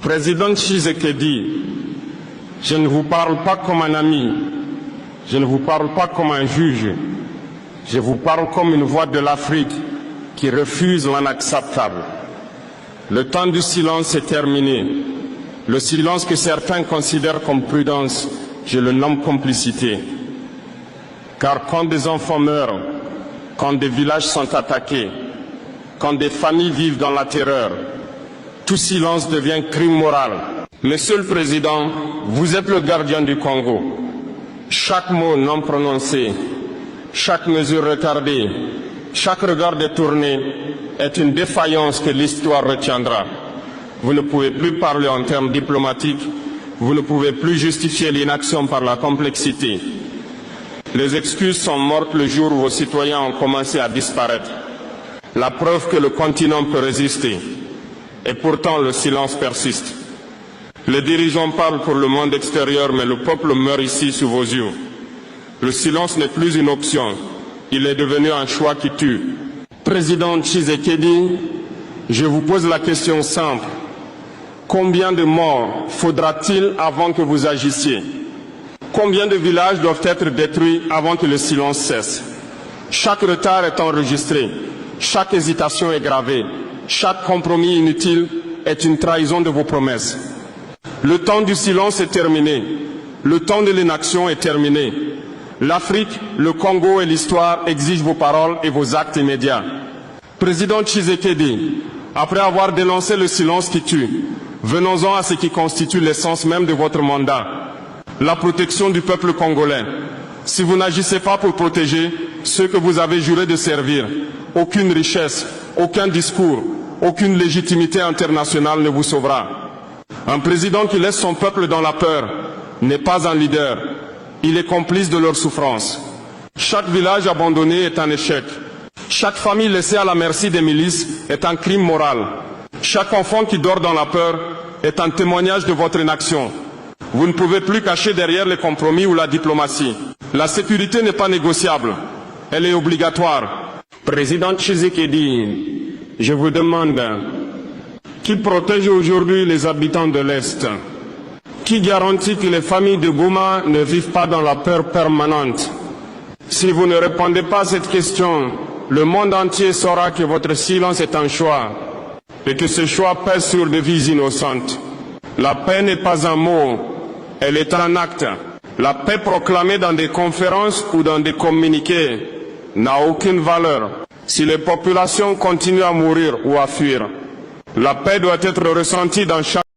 Président Tshisekedi, je ne vous parle pas comme un ami, je ne vous parle pas comme un juge, je vous parle comme une voix de l'Afrique qui refuse l'inacceptable. Le temps du silence est terminé. Le silence que certains considèrent comme prudence, je le nomme complicité. Car quand des enfants meurent, quand des villages sont attaqués, quand des familles vivent dans la terreur, tout silence devient crime moral. Monsieur le Président, vous êtes le gardien du Congo. Chaque mot non prononcé, chaque mesure retardée, chaque regard détourné est une défaillance que l'histoire retiendra. Vous ne pouvez plus parler en termes diplomatiques, vous ne pouvez plus justifier l'inaction par la complexité. Les excuses sont mortes le jour où vos citoyens ont commencé à disparaître. La preuve que le continent peut résister. Et pourtant, le silence persiste. Les dirigeants parlent pour le monde extérieur, mais le peuple meurt ici sous vos yeux. Le silence n'est plus une option. Il est devenu un choix qui tue. Président Tshisekedi, je vous pose la question simple. Combien de morts faudra-t-il avant que vous agissiez? Combien de villages doivent être détruits avant que le silence cesse? Chaque retard est enregistré. Chaque hésitation est gravée. Chaque compromis inutile est une trahison de vos promesses. Le temps du silence est terminé. Le temps de l'inaction est terminé. L'Afrique, le Congo et l'histoire exigent vos paroles et vos actes immédiats. Président Tshisekedi, après avoir dénoncé le silence qui tue, venons-en à ce qui constitue l'essence même de votre mandat, la protection du peuple congolais. Si vous n'agissez pas pour protéger ceux que vous avez juré de servir, aucune richesse, aucun discours, aucune légitimité internationale ne vous sauvera. Un président qui laisse son peuple dans la peur n'est pas un leader. Il est complice de leur souffrance. Chaque village abandonné est un échec. Chaque famille laissée à la merci des milices est un crime moral. Chaque enfant qui dort dans la peur est un témoignage de votre inaction. Vous ne pouvez plus cacher derrière les compromis ou la diplomatie. La sécurité n'est pas négociable. Elle est obligatoire. Président Tshisekedi, je vous demande, qui protège aujourd'hui les habitants de l'Est? Qui garantit que les familles de Goma ne vivent pas dans la peur permanente? Si vous ne répondez pas à cette question, le monde entier saura que votre silence est un choix et que ce choix pèse sur des vies innocentes. La paix n'est pas un mot, elle est un acte. La paix proclamée dans des conférences ou dans des communiqués n'a aucune valeur si les populations continuent à mourir ou à fuir. La paix doit être ressentie dans chaque